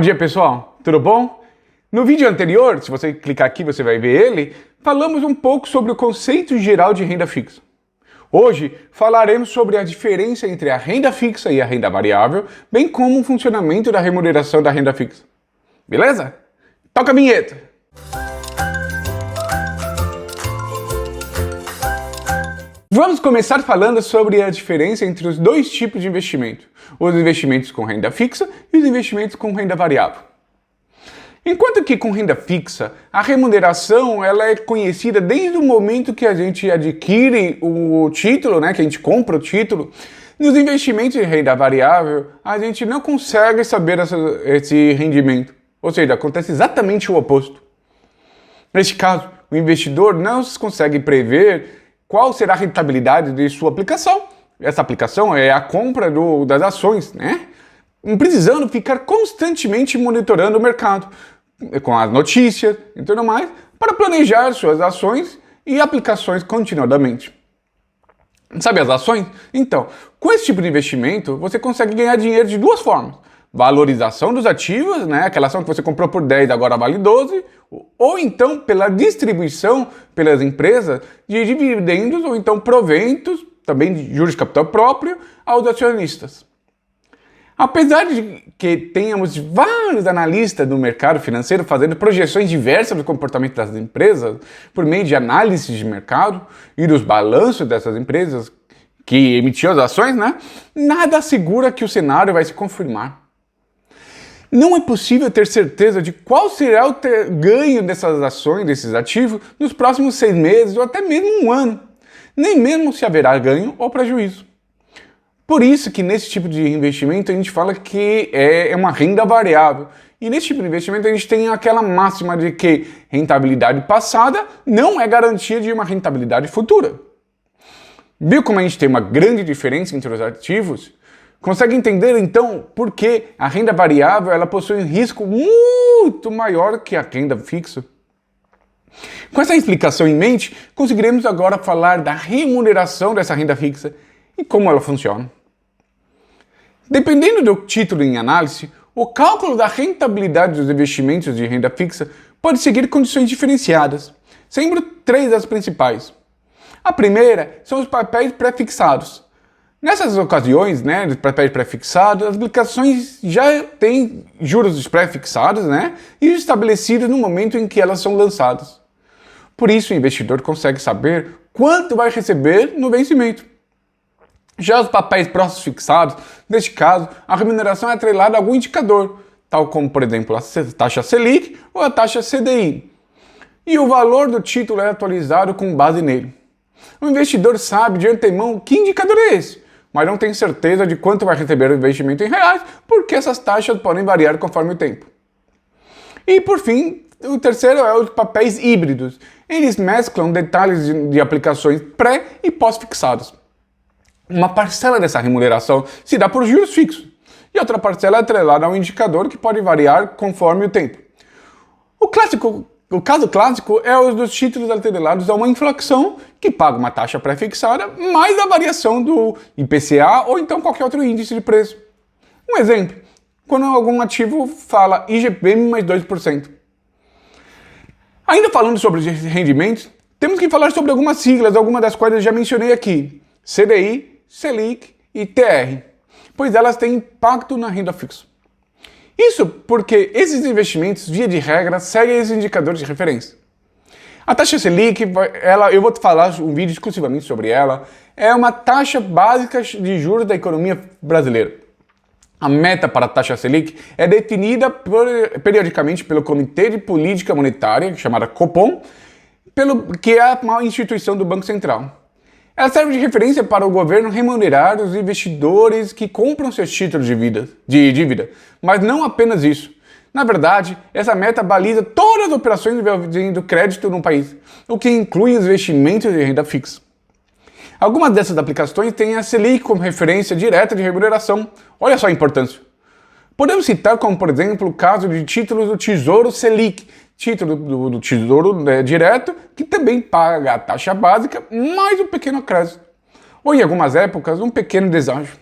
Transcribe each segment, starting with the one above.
Bom dia, pessoal, tudo bom? No vídeo anterior, se você clicar aqui você vai ver ele, falamos um pouco sobre o conceito geral de renda fixa. Hoje falaremos sobre a diferença entre a renda fixa e a renda variável, bem como o funcionamento da remuneração da renda fixa. Beleza? Toca a vinheta! Vamos começar falando sobre a diferença entre os dois tipos de investimento, os investimentos com renda fixa e os investimentos com renda variável. Enquanto que com renda fixa, a remuneração ela é conhecida desde o momento que a gente adquire o título, que a gente compra o título. Nos investimentos de renda variável, a gente não consegue saber esse rendimento, ou seja, acontece exatamente o oposto. Neste caso, o investidor não consegue prever qual será a rentabilidade de sua aplicação. Essa aplicação é a compra das ações, precisando ficar constantemente monitorando o mercado, com as notícias e tudo mais, para planejar suas ações e aplicações continuadamente. Sabe as ações? Então, com esse tipo de investimento, você consegue ganhar dinheiro de duas formas. Valorização dos ativos, aquela ação que você comprou por 10 agora vale 12, ou então pela distribuição pelas empresas de dividendos ou então proventos, também de juros de capital próprio, aos acionistas. Apesar de que tenhamos vários analistas do mercado financeiro fazendo projeções diversas do comportamento das empresas por meio de análise de mercado e dos balanços dessas empresas que emitiam as ações, nada assegura que o cenário vai se confirmar. Não é possível ter certeza de qual será o ganho dessas ações, desses ativos, nos próximos 6 meses ou até mesmo um ano, nem mesmo se haverá ganho ou prejuízo. Por isso que nesse tipo de investimento a gente fala que é uma renda variável. E nesse tipo de investimento a gente tem aquela máxima de que rentabilidade passada não é garantia de uma rentabilidade futura. Viu como a gente tem uma grande diferença entre os ativos? Consegue entender então por que a renda variável ela possui um risco muito maior que a renda fixa? Com essa explicação em mente, conseguiremos agora falar da remuneração dessa renda fixa e como ela funciona. Dependendo do título em análise, o cálculo da rentabilidade dos investimentos de renda fixa pode seguir condições diferenciadas, sendo 3 as principais. A primeira são os papéis pré-fixados. Nessas ocasiões, de papéis pré-fixados, as aplicações já têm juros pré-fixados, e estabelecidos no momento em que elas são lançadas. Por isso, o investidor consegue saber quanto vai receber no vencimento. Já os papéis pré-fixados, neste caso, a remuneração é atrelada a algum indicador, tal como, por exemplo, a taxa Selic ou a taxa CDI. E o valor do título é atualizado com base nele. O investidor sabe de antemão que indicador é esse, mas não tem certeza de quanto vai receber o investimento em reais, porque essas taxas podem variar conforme o tempo. E por fim, o terceiro é os papéis híbridos. Eles mesclam detalhes de aplicações pré e pós-fixados. Uma parcela dessa remuneração se dá por juros fixos, e outra parcela é atrelada a um indicador que pode variar conforme o tempo. O caso clássico é o dos títulos atrelados a uma inflação que paga uma taxa pré-fixada mais a variação do IPCA ou então qualquer outro índice de preço. Um exemplo, quando algum ativo fala IGPM mais 2%. Ainda falando sobre rendimentos, temos que falar sobre algumas siglas, algumas das quais eu já mencionei aqui: CDI, Selic e TR, pois elas têm impacto na renda fixa. Isso porque esses investimentos, via de regra, seguem esses indicadores de referência. A taxa Selic, eu vou falar um vídeo exclusivamente sobre ela, é uma taxa básica de juros da economia brasileira. A meta para a taxa Selic é definida periodicamente pelo Comitê de Política Monetária, chamada Copom, que é a instituição do Banco Central. Ela serve de referência para o governo remunerar os investidores que compram seus títulos de dívida, mas não apenas isso. Na verdade, essa meta baliza todas as operações envolvendo crédito no país, o que inclui os investimentos de renda fixa. Algumas dessas aplicações têm a Selic como referência direta de remuneração. Olha só a importância. Podemos citar como, por exemplo, o caso de títulos do Tesouro Selic, título do Tesouro Direto, que também paga a taxa básica mais um pequeno acréscimo, ou em algumas épocas um pequeno deságio.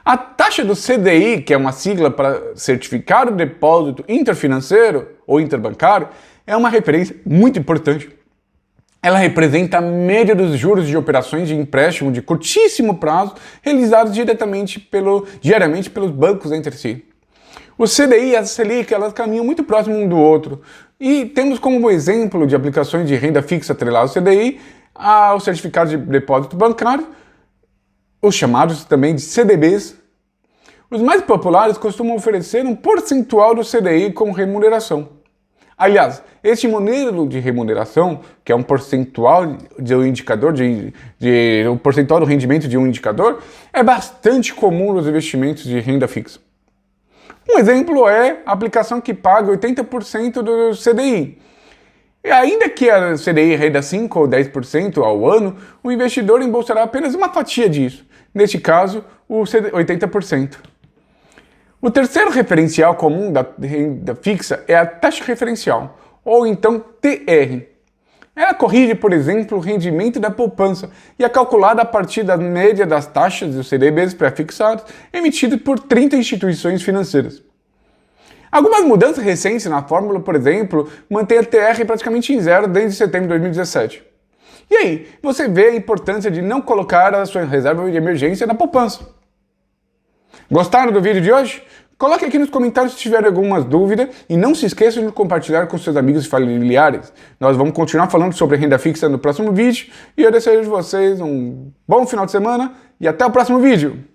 A taxa do CDI, que é uma sigla para Certificado de Depósito Interfinanceiro ou Interbancário, é uma referência muito importante. Ela representa a média dos juros de operações de empréstimo de curtíssimo prazo realizados diariamente pelos bancos entre si. O CDI e a Selic, elas caminham muito próximo um do outro. E temos como exemplo de aplicações de renda fixa atrelada ao CDI, ao certificado de depósito bancário, os chamados também de CDBs. Os mais populares costumam oferecer um percentual do CDI como remuneração. Aliás, este modelo de remuneração, que é um percentual de um indicador, um percentual do rendimento de um indicador, é bastante comum nos investimentos de renda fixa. Um exemplo é a aplicação que paga 80% do CDI. E ainda que a CDI renda 5 ou 10% ao ano, o investidor embolsará apenas uma fatia disso, neste caso, o 80%. O terceiro referencial comum da renda fixa é a taxa referencial, ou então TR. Ela corrige, por exemplo, o rendimento da poupança e é calculada a partir da média das taxas dos CDBs pré-fixados emitidos por 30 instituições financeiras. Algumas mudanças recentes na fórmula, por exemplo, mantêm a TR praticamente em zero desde setembro de 2017. E aí, você vê a importância de não colocar a sua reserva de emergência na poupança. Gostaram do vídeo de hoje? Coloque aqui nos comentários se tiver algumas dúvidas e não se esqueçam de compartilhar com seus amigos e familiares. Nós vamos continuar falando sobre renda fixa no próximo vídeo e eu desejo a vocês um bom final de semana e até o próximo vídeo.